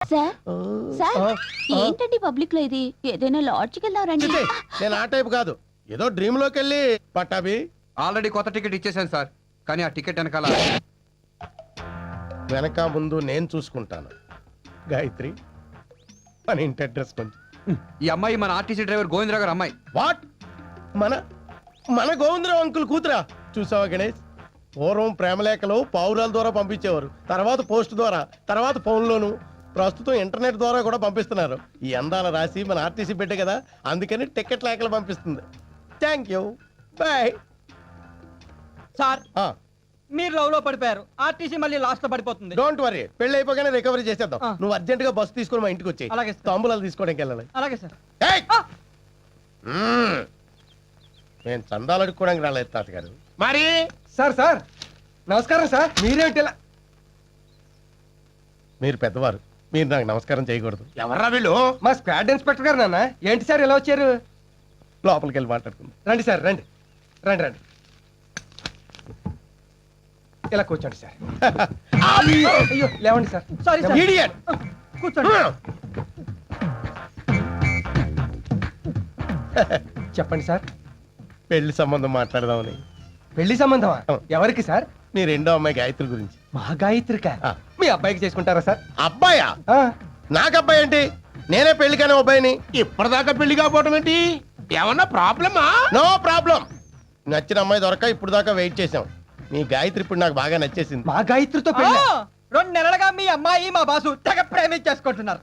Sir sir ఏంటండి public లో ఇది ఏదైనా లాడ్జ్కి వెళ్దారండి నేను ఆ టైప్ కాదు, ఏదో డ్రీమ్ లోకి వెళ్ళి పట్టాభి. ఆల్రెడీ కొత్త టికెట్ ఇచ్చేసాను సార్, కానీ ఆ టికెట్ వెనకాల వెనక ముందు నేను చూసుకుంటాను. గాయత్రి మన ఇంటి అడ్రస్ కొంచెం. ఈ అమ్మాయి మన ఆర్టీసీ డ్రైవర్ గోవిందరావు గారు అమ్మాయి. వాట్? మన మన గోవిందరావు అంకుల్ కూతురా? చూసావా గణేష్, పూర్వం ప్రేమలేఖలు పావురాల ద్వారా పంపించేవారు, తర్వాత పోస్ట్ ద్వారా, తర్వాత ఫోన్లోను, ప్రస్తుతం ఇంటర్నెట్ ద్వారా కూడా పంపిస్తున్నారు. ఈ అందాల రాసి మన ఆర్టీసీ బిడ్డ కదా, అందుకని టికెట్ లేఖలు పంపిస్తుంది. Thank you, bye. సార్ మీరు లవ్ లో పడిపోయారు, ఆర్టీసీ మళ్ళీ లాస్ట్ లో పడిపోతుంది. డోంట్ వరీ, పెళ్లి అయిపోగానే రికవరీ చేసేద్దాం. నువ్వు అర్జెంట్ గా బస్సు తీసుకొని మా ఇంటికి వచ్చాయి. అలాగే సార్. తాంబూలాలు తీసుకోవడానికి వెళ్ళాలి. అలాగే సార్. ఏయ్! నేను చందాలు అడుక్కోవడానికి రాలేదు తాతగారు. మరి సార్ సార్ నమస్కారం సార్. మీరేమిటి ఇలా? మీరు పెద్దవారు, మీరు నాకు నమస్కారం చేయకూడదు. ఎవర్రా వీళ్ళు? మా స్క్వాడ్ ఇన్స్పెక్టర్ గారు నాన్న. ఏంటి సార్ ఇలా వచ్చారు? లోపలికి వెళ్ళి మాట్లాడుకుందాం. రండి సార్, రండి రండి రండి. ఇలా కూర్చోండి సార్. అయ్యో లేవండి సార్. Sorry sir. Idiot! కూర్చోండి. చెప్పండి సార్. పెళ్లి సంబంధం మాట్లాడదామని. పెళ్లి సంబంధమా? ఎవరికి సార్? మీ రెండో అమ్మాయి గాయత్రి గురించి. మా గాయత్రిక. ఆ. మీ అబ్బాయికి చేసుకుంటారా సార్? అబ్బాయా? ఆ, నాకు అబ్బాయి ఏంటి? నేనే పెళ్లి కానీ అబ్బాయిని. ఇప్పటిదాకా పెళ్లి కాకపోవడం ఏంటి? ఏమన్నా ప్రాబ్లమా? No problem. నచ్చిన అమ్మాయి దొరక ఇప్పుడు దాకా వెయిట్ చేసాం. మీ గాయత్రి ఇప్పుడు నాకు బాగా నచ్చేసింది. మా గాయత్రితో పెళ్లి? 2 నెలలుగా మీ అమ్మాయి మా బాసు తెగ ప్రేమించేసుకుంటున్నారు.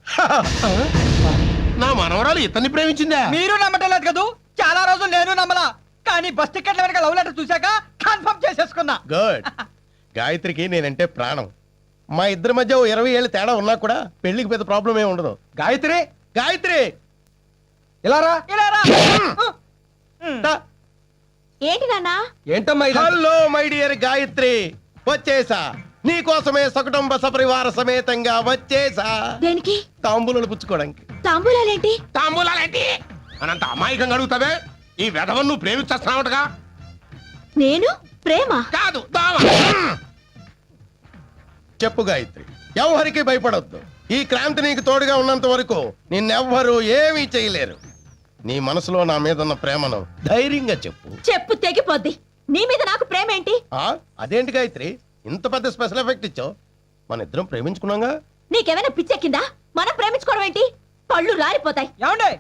నా మనవరాలు ఇతన్ని ప్రేమించిందా? మీరు నమ్మటం లేదు కదూ. చాలా రోజులు నేను నమ్మలా, కానీ బస్ టికెట్ల వెనక లవ్ లెటర్ చూశాక కన్ఫర్మ్ చేసేసుకున్నా. గుడ్. గాయత్రికి నేనంటే ప్రాణం. మా ఇద్దరి మధ్య ఓ 20 ఏళ్ళు తేడా ఉన్నా కూడా పెళ్లికి పెద్ద ప్రాబ్లం ఏమి ఉండదు. గాయత్రి గాయత్రి ఇలా రా. ఇలా రా. ఏంటి నాన్న ఏంటమ్మా ఇది? హలో మై డియర్ గాయత్రి, వచ్చేసా. నీకోసమే సకుటుంబ సపరివార సమేతంగా వచ్చేసా. దేనికి? తాంబూలను పుచ్చుకోవడానికి. తాంబూలాలేంటి? తాంబూలాలేంటి అనంత అమాయకంగా అడుగుతావే? ఈ వెధవను నువ్వు ప్రేమించేస్తున్నావుగా? నేను ప్రేమ? కాదు, దావ. చెప్పు గాయత్రి, ఎవరికి భయపడొద్దు. ఈ క్రాంతి నీకు తోడుగా ఉన్నంత వరకు నిన్నెవ్వరూ ఏమీ చేయలేరు. నీ మనసులో నా మీద ఉన్న ప్రేమను ధైర్యంగా చెప్పు. చెప్పు తెగిపోద్ది. నీ మీద నాకు ప్రేమ ఏంటి? అదేంటి గాయత్రి, ఇంత పెద్ద స్పెషల్ ఎఫెక్ట్ ఇచ్చావు? మన ఇద్దరం ప్రేమించుకున్నాగా. నీకేమైనా పిచ్చెక్కిందా? మనం ప్రేమించుకోవడం ఏంటి? పళ్ళు రాలిపోతాయి. ఏమండే,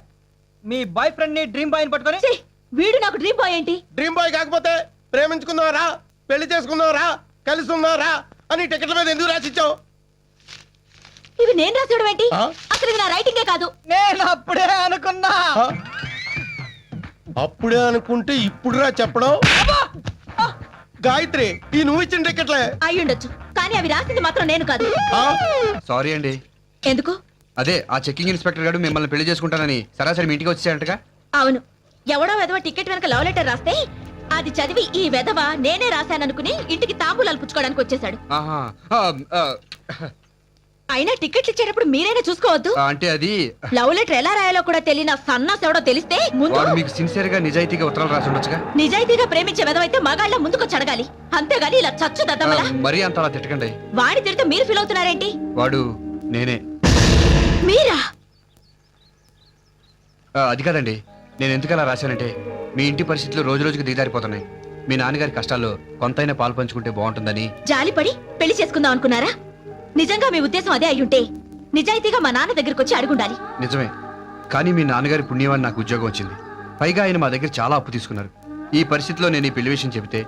మీ బాయ్ ఫ్రెండ్ ని డ్రీమ్ బాయ్ పట్టుకొని ఛీ, వీడు నాకు డ్రీమ్ బాయ్ ఏంటి? డ్రీమ్ బాయ్ కాకపోతే ప్రేమించుకుందావరా, పెళ్లి చేసుకుందావరా, కలిసి ఉందావరా అని టికెట్ల మీద ఎందుకు రాసిచ్చావు? ఇవి నేను రాసేయడం ఏంటి? ఆ? అసలు ఇది నా రైటింగే కాదు. నేను అప్పుడే అనుకున్నా. అప్పుడే అనుకుంటే ఇప్పుడురా చెప్పడం. గాయత్రి, ఈ నువ్వు ఇచ్చిన టికెట్లే అయ్యుండొచ్చు, కానీ అవి రాసింది మాత్రం నేను కాదు. సారీ అండి. ఎందుకు? అదే ఆ చెక్కింగ్ ఇన్స్పెక్టర్ గారు మిమ్మల్ని పెళ్లి చేసుకుంటానని సరాసరి మీ ఇంటికి వచ్చేసారంటగా. అవును, ఎవడో వెధవ టికెట్ వెనక లవ్ లెటర్ రాస్తే అది చదివి ఈ వెధవ నేనే రాశాననుకుని ఇంటికి తాంబూలాలు పుచ్చుకోవడానికి వచ్చేసాడు. ఆహా. ఆ, ఆ, అయినా టికెట్లు ఇచ్చేటప్పుడు మీరైనా చూసుకోవద్దు. అంటే అది లవ్ లెటర్ ఎలా రాయాలో కూడా తెలియని సన్నాస్ ఎవడో తెలిస్తే ముందు వాడు మీకు సిన్సియర్ గా నిజాయితీగా ఉత్తరాలు రాసి ఉండొచ్చుగా. నిజాయితీగా ప్రేమించే వెధవైతే మగాళ్ళ ముందుకొచ్చి అడగాలి, అంతేగాని ఇలా చచ్చు దద్దమలా. మరీ అంత అలా తిట్టకండి. వాడి తిడితే మీరు ఫీల్ అవుతున్నారేంటి? వాడు నేనే. మీరా? అది కాదండి, నేను ఎందుకు అలా రాశానంటే మీ ఇంటి పరిస్థితులు రోజు రోజుకి దిగజారిపోతున్నాయి. మీ నాన్నగారి కష్టాల్లో కొంతైనా పాలు పంచుకుంటే బాగుంటుందని. జాలిపడి పెళ్లి చేసుకుందాం అనుకున్నారా? నిజంగా మీ ఉద్దేశం అదే అయ్యుంటే నిజాయితీగా మా నాన్న దగ్గరికి వచ్చి అడుగుండాలి. నిజమే, కానీ మీ నాన్నగారి పుణ్యమని నాకు ఉద్యోగం వచ్చింది. పైగా ఆయన మా దగ్గర చాలా అప్పు తీసుకున్నారు. ఈ పరిస్థితిలో నేను ఈ పెళ్లి విషయం చెబితే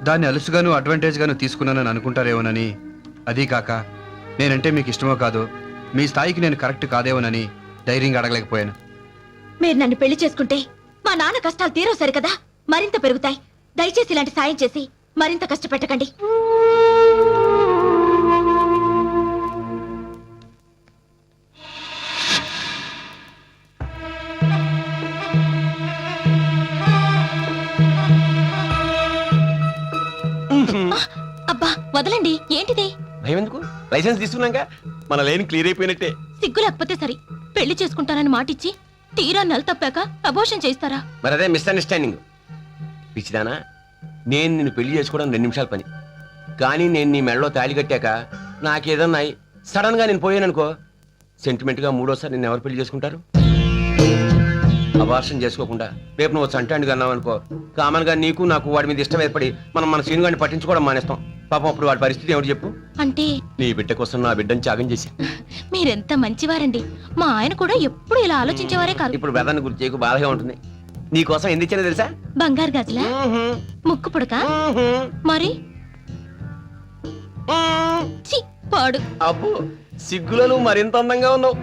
దాన్ని అలుసుగాను అడ్వాంటేజ్ గాను తీసుకున్నానని అనుకుంటారేమోనని. అదీ కాక నేనంటే మీకు ఇష్టమో కాదో, మీ స్థాయికి నేను కరెక్ట్ కాదేమోనని ధైర్యంగా అడగలేకపోయాను. మీరు నన్ను పెళ్లి చేసుకుంటే మా నాన్న కష్టాలు తీరో సరికదా, మరింత పెరుగుతాయి. దయచేసి ఇలాంటి సాయం చేసి మరింత కష్టపెట్టకండి. అబ్బా వదలండి. ఏంటిది? భయం ఎందుకు? లైసెన్స్ తీసుకున్నాక మన లైన్ క్లియర్ అయిపోయినట్టే. సిగ్గు లేకపోతే సరి. పెళ్లి చేసుకుంటానని మాటిచ్చి తీరా నెల తప్పాక అబోర్షన్ చేస్తారా? మరి అదే మిస్అండర్స్టాండింగ్. పిచ్చిదానా, నేను నిన్ను పెళ్లి చేసుకోవడం 2 నిమిషాల పని. కానీ నేను నీ మెడలో తాళి కట్టాక నాకేదన్నా సడన్ గా నేను పోయాననుకో, సెంటిమెంట్ గా మూడోసారి నిన్ను ఎవరు పెళ్లి చేసుకుంటారు? అబార్షన్ చేసుకోకుండా రేపు నువ్వు చంటాండి అన్నావు అనుకో, కామన్ గా నీకు నాకు వాడి మీద ఇష్టం ఏర్పడి మనం మన సీన్ గారిని పట్టించుకోవడం మానేస్తాం. పాపం అప్పుడు వాడి పరిస్థితి ఏమిటి చెప్పు? అంటే నీ బిడ్డ కోసం నా బిడ్డని త్యాగం చేసి. మీరెంత మంచివారండి. మా ఆయన కూడా ఎప్పుడు ఇలా ఆలోచించేవారే కాదు. ఇప్పుడు బ్రదర్ని గుర్తు చేయకు, బాధగా ఉంటుంది. నీ కోసం ఎందుకు ఇచ్చానో తెలుసా? బంగారు గాజులా, ముక్కు పుడక, మరి ఛీ, పాడు. అబ్బో, సిగ్గులో నువ్వు మరింత అందంగా ఉన్నావు.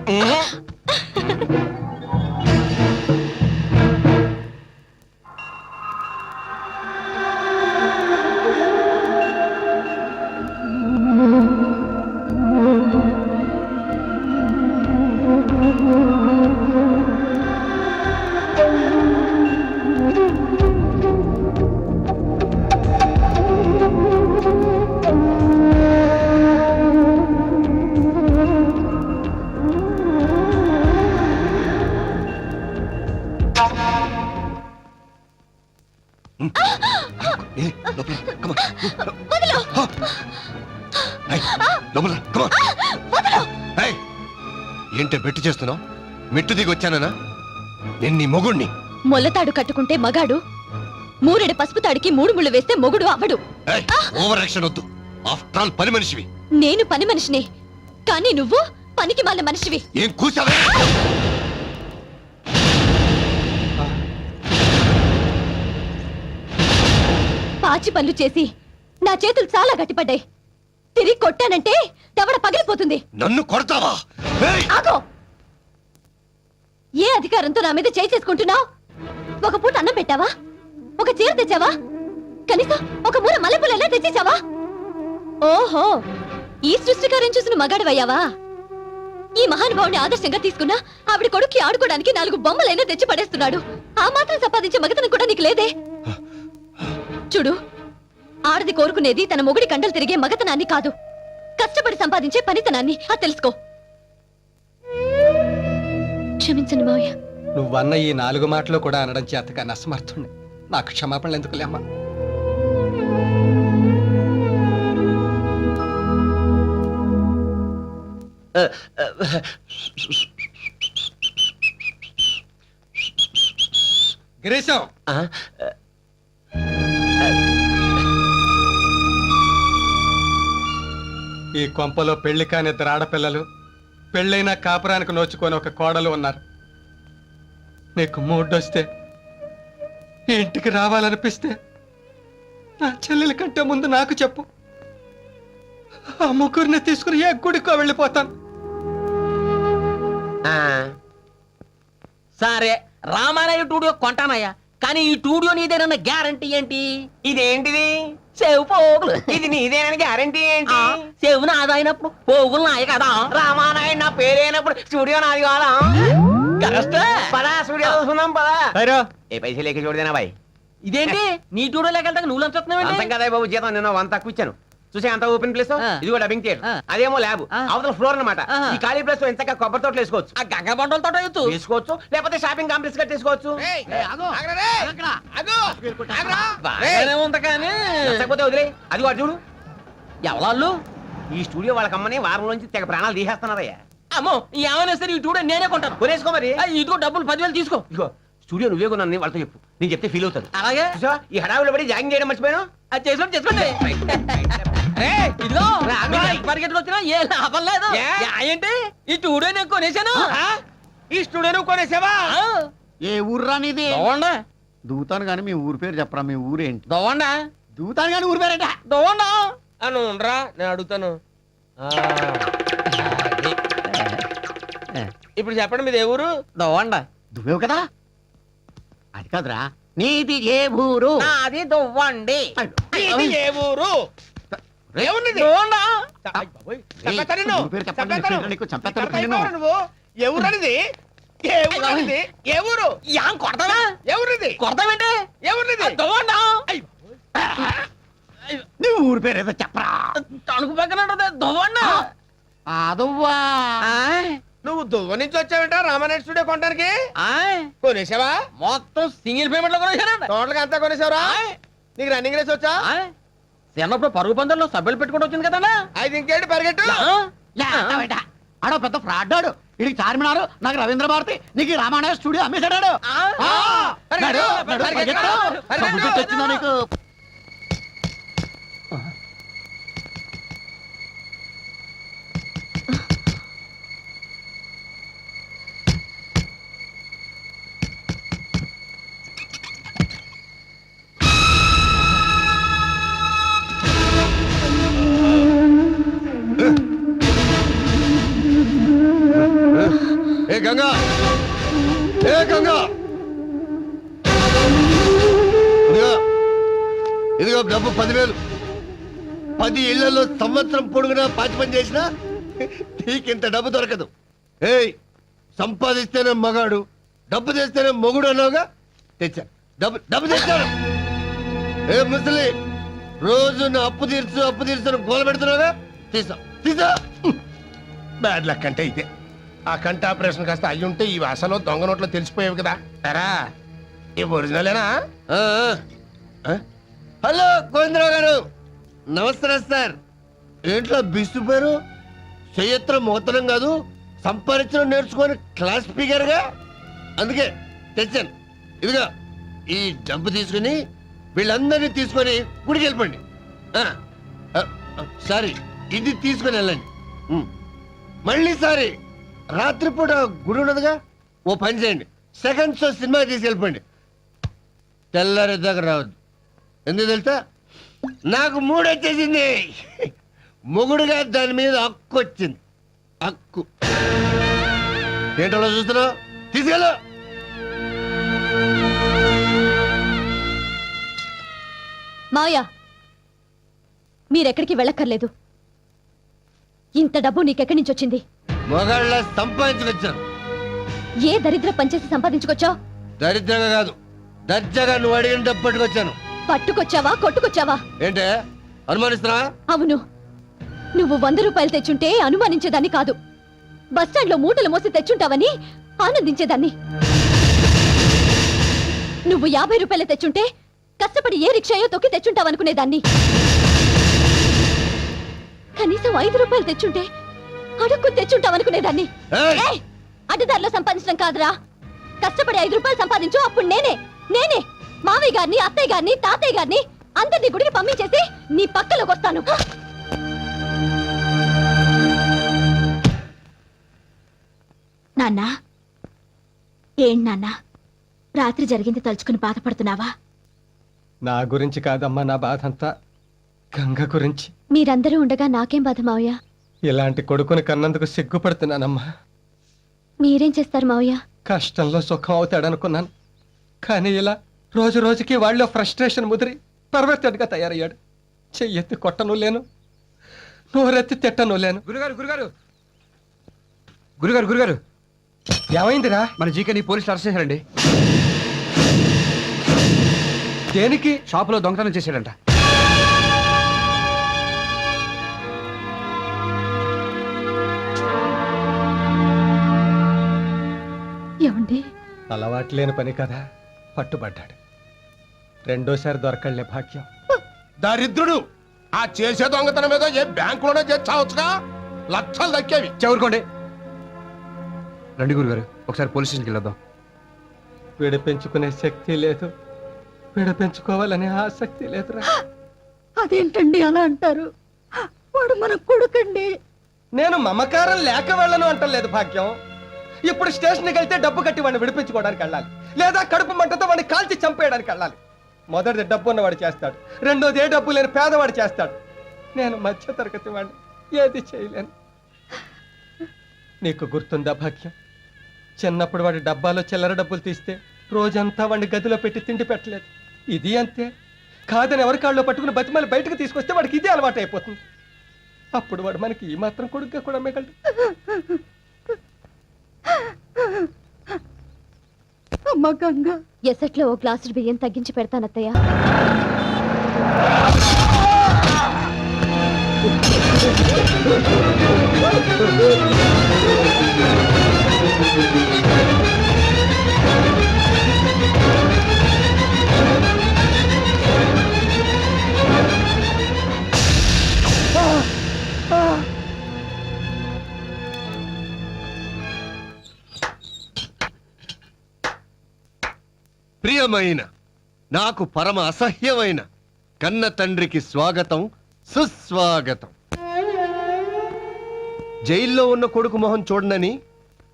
ఏంటే బెట్టు చేస్తున్నావు? మెట్టు దిగి వచ్చానా? నేను నీ మొగుణ్ణి. మొల్లతాడు కట్టుకుంటే మగాడు, మూరెడు పసుపు తాడికి 3 ముళ్ళు వేస్తే మొగుడు అవడు. ఓవర్ యాక్షన్ వద్దు. ఆఫ్టర్ ఆల్ పని మనిషివి. నేను పని మనిషినే, కానీ నువ్వు పనికి మాలిన మనిషివి. ఏం కూసావే? పాచి పనులు చేసి నా చేతులు చాలా గట్టిపడ్డాయి. తిరిగి కొట్టానంటే దవడ పగిలిపోతుంది. నన్ను కొడతావా? ఆగో! ఏ అధికారంతో నా మీద చేయి చేసుకుంటున్నావు? ఒక పూట అన్నం పెట్టావా? ఒక చీర తెచ్చావా? కనీసం ఒక మూల మల్లెపూలైనా తెచ్చేసావా? ఓహో, ఈ సృష్టికారం చూసిన మగాడివయ్యావా? ఈ మహానుభావుని ఆదర్శంగా తీసుకున్నా ఆవిడ కొడుక్కి ఆడుకోవడానికి 4 బొమ్మలైనా తెచ్చి పడేస్తున్నాడు. ఆ మాత్రం సంపాదించే మగతనం కూడా నీకు లేదే? చూడు, ఆడది కోరుకునేది తన మొగుడి కండలు తిరిగే మగతనాన్ని కాదు, కష్టపడి సంపాదించే పనితనాన్ని. అది తెలుసుకో. క్షమించండి మావయ్య. నువ్వన్న ఈ 4 మాటలు కూడా అనడం చేతగా నసమర్థుణ్ణి. నాకు క్షమాపణలు ఎందుకులేమ్మా? గిరీశం, ఈ కొంపలో పెళ్లి కాని 2 ఆడపిల్లలు, పెళ్ళైనా కాపురానికి నోచుకొని ఒక కోడలు ఉన్నారు. నీకు మూడొస్తే ఈ ఇంటికి రావాలనిపిస్తే నా చెల్లెల కంటే ముందు నాకు చెప్పు. ఆ ముగ్గురిని తీసుకుని ఏ గుడికో వెళ్ళిపోతాను. సరే, రామారాయ టూడియో కొంటానయ్యా, కానీ ఈ టూడియో నీదేనన్న గ్యారంటీ ఏంటి? ఇదేంటిది? సేవు పోగులు. ఇది నీదేనని గ్యారంటీ ఏంటి? సేవు నాదైనప్పుడు పోగులు నాయ కదా. రామానాయుడు నా పేరైనప్పుడు స్టూడియో నాది కాదా? పదా స్టూడియో చూసుకుందాం, పదా. ఏ పైసలు లేక చూడదేనా బాయ్? ఇదేంటి నీ టూడియో లేకెళ్తాక నువ్వు లంచ్ అంతం కదా బాబు, జీతం నేను 1 తక్కువ ఇచ్చాను. చూసే అంత ఓపెన్ ప్లేస్, ఇది కూడా డబ్బింగ్ థియేటర్, అదేమో ల్యాబ్, అవతల ఫ్లోర్ అన్నమాట. ఈ ఖాళీ ప్లేస్ లో ఎంతగా కొబ్బరి తోటలు వేసుకోవచ్చు, ఆ గంగ బండల తోట వేసుకోవచ్చు, లేకపోతే షాపింగ్ కాంప్లెక్స్ గా తీసుకోవచ్చు. ఉంది కానీ లేకపోతే వదిలే, అది వాడు చూడు. ఎవరాళ్ళు? ఈ స్టూడియో వాళ్ళకమ్మని వారం నుంచి తెగ ప్రాణాలు తీసేస్తున్నారయ్యా. అమ్మో, ఏమైనా సరే ఈ టూడియో నేనే కొంటాను. కొనేసుకో మరి. ఇదిగో డబ్బులు 10,000 తీసుకో. ఇదిగో స్టూడియో నువ్వే కొన్నాను వాళ్ళతో చెప్పు, నేను చెప్తే ఫీల్ అవుతారు. అలాగే. చూసావా, ఈ హడావిలో పడి జాగింగ్ చేయడం మర్చిపోయాను. అది చేసుకోండి, చేసుకోండి. ఇదిగో పరిగెట్టుకు వచ్చినా ఏ లాభం లేదు. ఏంటి ఈ టూడియో నేను కొనేసాను. ఈ స్టూడియో నువ్వు కొనేసావా? ఏ ఊర్రా నీది? దోవండా దూతాను గాని మీ ఊరు పేరు చెప్పరా. మీ ఊరేంటి? దోవండా దూతాను గాని ఊరు పేరేట? దోవండా అని ఉండరా, నేను అడుగుతాను. ఇప్పుడు చెప్పండి, మీది ఏ ఊరు? దోవండా. దువ్వేవు కదా, అది కాదురా. నీది ఏ ఊరు? అది దొవ్వండి. ఇది ఏ ఊరు? ఏమున్నది? దోవండా. చంపేస్తాను నిన్ను. ఊరు పేరు చెప్పండి, చంపేస్తాను. నీకు చంపేస్తాను చంపేస్తాను నిన్ను. నువ్వు. ఏ ఊరనిది? ఏ ఊరనిది? ఏ ఊరు? యాం కొడతావా? ఏ ఊరిది? కొడతావేంటి? ఏ ఊరిది? దోవండా. నువ్వు ఊరు పేరు ఏదో చెప్పరా. తణుకు పక్కన దోవండా. అదవ్వా, నువ్వు దువ్వ నుంచి వచ్చావేంట రామానాయుడు స్టూడియో కొనడానికి? కొనేసావా? మొత్తం సింగిల్ పేమెంట్ లో కొనేసానండి. టోటల్ అంతా కొనేసావరా? నీకు రన్నింగ్ రేస్ వచ్చా? చిన్నప్పుడు పరుగు పందెంలో సభ్యులు పెట్టుకుంటూ వచ్చింది కదన్నా. అయితే ఇంకేంటి పరిగెట్టు. ఆడో పెద్ద ఫ్రాడ్ ఆడు. ఇడికి చార్మినారు నాకు రవీంద్ర భారతి నీకు ఈ రామాయణ స్టూడియో అమ్మేశాడు వచ్చిందా నీకు ఏ గంగా ఏ గంగా ఇదిగో ఇదిగో డబ్బు 10,000 10 ఇళ్లలో సంవత్సరం పొడుగునా పాచి పని చేసినా నీకింత డబ్బు దొరకదు. ఏయ్ సంపాదిస్తేనే మగాడు, డబ్బు తెస్తేనే మొగుడు అన్నావుగా, తెచ్చా. డబ్బు తెచ్చాను. ఏ ముసలి రోజు నా అప్పు తీర్చు గోల పెడుతున్నావుగా, తీసా. బ్యాడ్ లక్ అంటే ఇదే. ఆ కంటి ఆపరేషన్ కాస్త అయ్యుంటే ఈ వాసలో దొంగ నోట్లో తెలిసిపోయావు కదా. ఎరా ఈ ఒరిజినలేనా? హలో గోవిందరావు గారు, నమస్తే సార్. ఏంట్లో బిస్తుపోయారు? చెయ్యత్రం మోతనం కాదు, సంపాదించడం నేర్చుకొని క్లాస్ స్పీకర్గా. అందుకే తెచ్చాను. ఇదిగా ఈ డబ్బు తీసుకుని వీళ్ళందరినీ తీసుకొని గుడికి వెళ్ళిపోండి. సారీ, ఇది తీసుకొని వెళ్ళండి. మళ్ళీ సారీ, రాత్రిపూట గుడి ఉన్నదిగా, ఓ పని చేయండి, సెకండ్ షో సినిమా తీసుకెళ్ళిపోండి. తెల్లారి దగ్గర రావద్దు. ఎందుకు తెలుసా, నాకు మూడు వచ్చేసింది. మొగుడుగా దాని మీద హక్కు వచ్చింది. హక్కు ఏంటో చూస్తున్నావు, తీసుకెళ్ళు. మావయ్య, మీరెక్కడికి వెళ్ళక్కర్లేదు. ఇంత డబ్బు నీకెక్కడి నుంచి వచ్చింది? మొగాళ్ళ సంపాదించుకొచ్చాను. ఏ దరిద్ర పనిచేసి సంపాదించుకొచ్చావు? దరిద్రంగా కాదు, దర్జాగా నువ్వు అడిగిన డబ్బు పట్టుకొచ్చాను. పట్టుకొచ్చావా కొట్టుకొచ్చావా? ఏంటే అనుమానిస్తున్నా? అవును, నువ్వు 100 రూపాయలు తెచ్చుంటే అనుమానించేదాన్ని కాదు, బస్టాండ్లో మూటలు మోసి తెచ్చుంటావని ఆనందించేదాన్ని. నువ్వు 50 రూపాయలు తెచ్చుంటే కష్టపడి ఏ రిక్షాయో తొక్కి తెచ్చుంటావనుకునేదాన్ని. కనీసం 5 రూపాయలు తెచ్చుంటే అడుక్కు తెచ్చుంటావనుకునేదాన్ని. ఏయ్, అడ్డదారిలో సంపాదించడం కాదురా, కష్టపడి 5 రూపాయలు సంపాదించు. అప్పుడు నేనే మావయ్య గారిని, అత్తయ్య గారిని, తాతయ్య గారిని అందరినీ గుడికి పంపించేసి నీ పక్కలోకి వస్తాను. నాన్నా, ఏం నాన్నా, రాత్రి జరిగింది తలుచుకుని బాధపడుతున్నావా? నా గురించి కాదమ్మా నా బాధ అంతా, గంగ గురించి. మీరందరూ ఉండగా నాకేం బాధ మావయ్య? ఇలాంటి కొడుకుని కన్నందుకు సిగ్గుపడుతున్నానమ్మా. మీరేం చేస్తారు మావయ్య? కష్టంలో సుఖం అవుతాడనుకున్నాను, కానీ ఇలా రోజు రోజుకి వాళ్ళలో ఫ్రస్ట్రేషన్ ముదిరి పర్వర్టెడ్గా తయారయ్యాడు. చెయ్యెత్తి కొట్టను లేను, నోరెత్తి తిట్టను లేను. గురుగారు ఏమైందిరా? మన జీకేని పోలీసులు అరెస్ట్ చేశారండి. దేనికి? షాపులో దొంగతనం చేశాడంట. ఏమండి? అలవాటు లేని పని కదా, పట్టుబడ్డాడు. రెండోసారి దొరకళ్లే భాగ్యం. దరిద్రుడు ఆ చేసే దొంగతనం మీద ఏ బ్యాంకులోనే చేర్చావచ్చుగా, లక్షలు దక్కేవి. చెవురుకోండి. రండి గురుగారు, ఒకసారి పోలీస్ స్టేషన్కి వెళ్ళొద్దాం. విడిపించుకునే శక్తి లేదు, విడిపించుకోవాలనే ఆసక్తి లేదురా. అదేంటండి అలా అంటారు? వాడు మన కొడుకండి. నేను మమకారం లేక వెళ్ళను అంటలేదు భాగ్యం. ఇప్పుడు స్టేషన్కి వెళ్తే డబ్బు కట్టి వాడిని విడిపించుకోవడానికి వెళ్ళాలి, లేదా కడుపు మంటతో వాడిని కాల్చి చంపేయడానికి వెళ్ళాలి. మొదటిది డబ్బు ఉన్నవాడు చేస్తాడు, రెండోది ఏ డబ్బు లేని పేదవాడు చేస్తాడు. నేను మధ్య తరగతి వాడిని, ఏది చేయలేను. నీకు గుర్తుందా భాగ్యం, చిన్నప్పుడు వాడి డబ్బాలో చిల్లర డబ్బులు తీస్తే రోజంతా వాడిని గదిలో పెట్టి తిండి పెట్టలేదు. ఇది అంతే, కాదని ఎవరి కాళ్ళలో పట్టుకుని బతిమాలి బయటకు తీసుకొస్తే వాడికి ఇదే అలవాటు అయిపోతుంది. అప్పుడు వాడు మనకి ఈ మాత్రం కొడుగ్గా కూడా మిగలడు. అమ్మ గంగ, ఎసట్లో ఓ గ్లాసు బియ్యం తగ్గించి పెడతానత్తయ్య. ప్రియమైన నాకు పరమ అసహ్యమైన కన్న తండ్రికి స్వాగతం సుస్వాగతం. జైల్లో ఉన్న కొడుకు మొహం చూడనని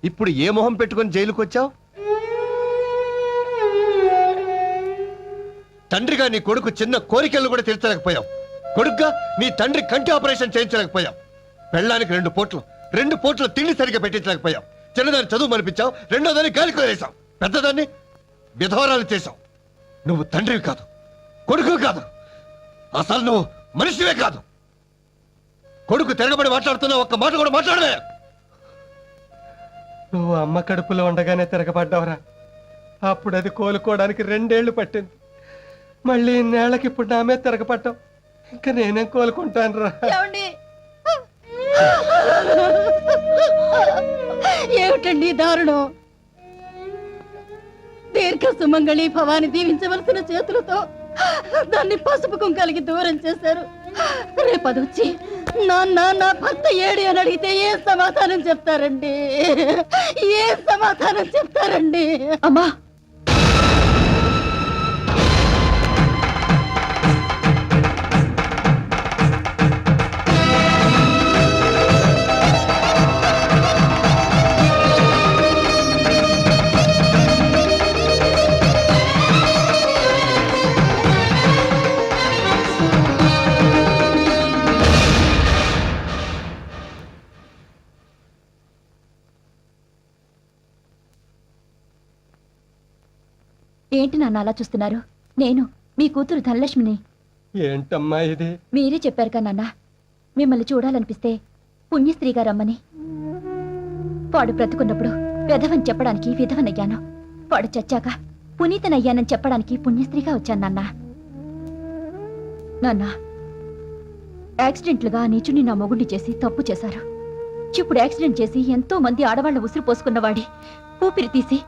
ఇప్పుడు ఏ మొహం పెట్టుకొని జైలుకు వచ్చావు? తండ్రిగా నీ కొడుకు చిన్న కోరికలను కూడా తీర్చలేకపోయావు. కొడుకుగా నీ తండ్రి కంటి ఆపరేషన్ చేయించలేకపోయావు. పెళ్ళానికి 2 పూట్ల తిండి సరిగ్గా పెట్టించలేకపోయావు. చిన్నదాన్ని చదువు మనిపించావు, రెండోదాన్ని గాలికి వదిలేశావు, పెద్దదాన్ని విధవరాలు చేశావు. నువ్వు తండ్రివి కాదు, కొడుకు కాదు, అసలు నువ్వు మనిషివే కాదు. కొడుకు తిరగబడి మాట్లాడుతున్నా ఒక్క మాట కూడా మాట్లాడలే. నువ్వు అమ్మ కడుపులో ఉండగానే తిరగబడ్డావురా. అప్పుడు అది కోలుకోవడానికి 2 ఏళ్లు పట్టింది. మళ్ళీ ఇన్నేళ్లకి ఇప్పుడు నామే తిరగపడ్డావు. ఇంకా నేనేం కోలుకుంటాను రా. ఏమిటండి దారుణం? దీర్ఘ సుమంగళి భవాని దీవించవలసిన చేతులతో దాన్ని పసుపు కుంకాలకి దూరం చేశారు. రేపదొచ్చి నా భర్త ఏడి అని అడిగితే ఏ సమాధానం చెప్తారండి? ఏ సమాధానం చెప్తారండి? అమ్మా, ఏంటి నాన్న అలా చూస్తున్నారు? నేను మీ కూతురు ధనలక్ష్మిని. ఏంటమ్మా ఇది? మీరే చెప్పారు కదా నాన్న, మిమ్మల్ని చూడాలనిపిస్తే పుణ్యస్త్రీగా రమ్మని. వాడు బ్రతుకున్నప్పుడు వెధవని చెప్పడానికి విధవనయ్యాను. వాడు చచ్చాక పునీతనయ్యానని చెప్పడానికి పుణ్యస్త్రీగా వచ్చాను నాన్న. నాన్న, యాక్సిడెంట్లుగా నీచుని నా మొగుడిని చేసి తప్పు చేశారు. ఇప్పుడు యాక్సిడెంట్ చేసి ఎంతో మంది ఆడవాళ్ల ఉసురు పోసుకున్నవాడి ఊపిరి తీసి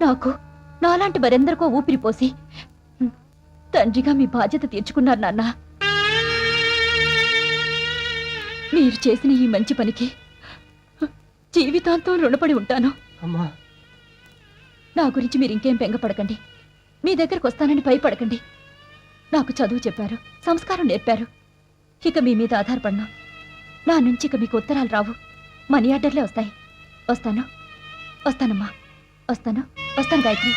నాకు నాలాంటి మరెందరికో ఊపిరి పోసి తండ్రిగా మీ బాధ్యత తీర్చుకున్నారు నాన్న. మీరు చేసిన ఈ మంచి పనికి జీవితాంతం రుణపడి ఉంటాను. అమ్మా, నా గురించి మీరు ఇంకేం బెంగపడకండి. మీ దగ్గరకు వస్తానని భయపడకండి. నాకు చదువు చెప్పారు, సంస్కారం నేర్పారు. ఇక మీ మీద ఆధారపడను. నా నుంచి ఇక మీకు ఉత్తరాలు రావు, మనీ ఆర్డర్లే వస్తాయి. వస్తాను, వస్తానమ్మా, వస్తాను, వస్తాను గాయత్రి.